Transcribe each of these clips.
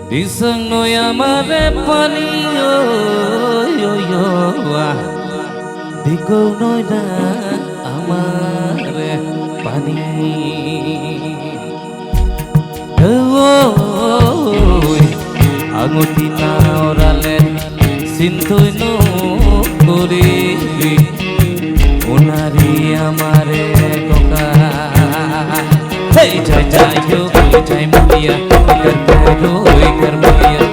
disangno amare pani dikono na amare pani agutina orale sintoi no kori unari amare koka hey jai jai yo jai mulia kar karo kar mulia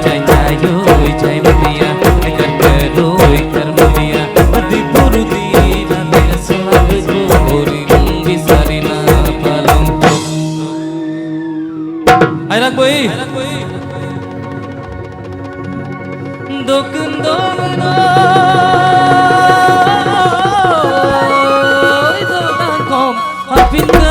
jai jai yo jai mulia kar karo kar mulia adi purudi nale selalu gori bisari na palang ai rak boy dokun domno idodakom apinda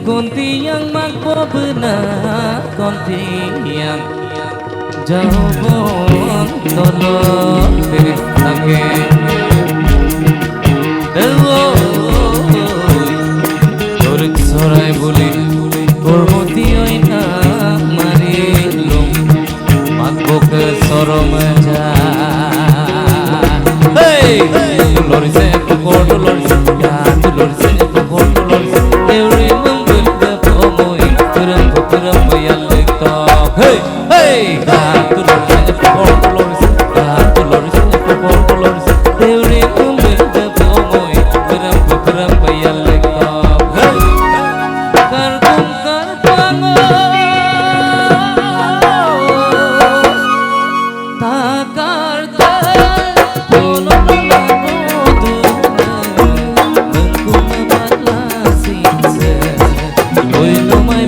Kuntiang magpo benar kuntiang jauh pun tolong tangi Dorik sorai buli kormoti oina marilum magpo ke sorom aja hey lorise kokodo lorise ya tu lorise kokodo lorise every hey hey tu lores deuri kumber de pomoi peram bayal lekto hey kar pango takar pono modu mengkum balasi se oi no mai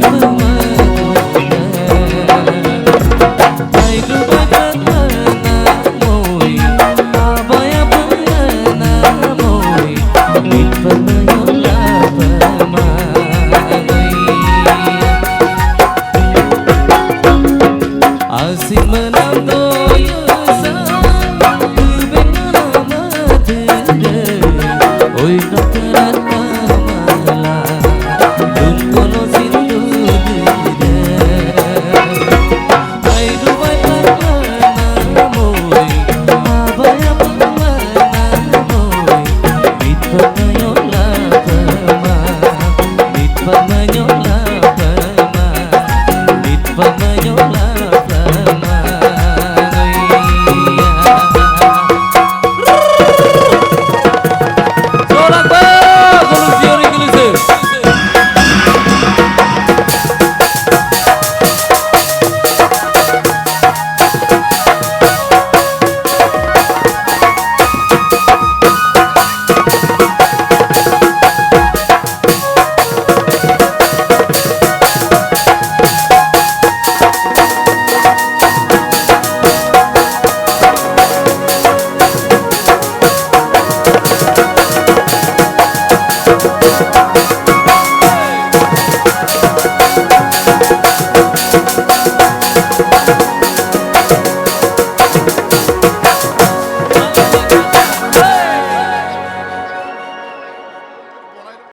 asik menang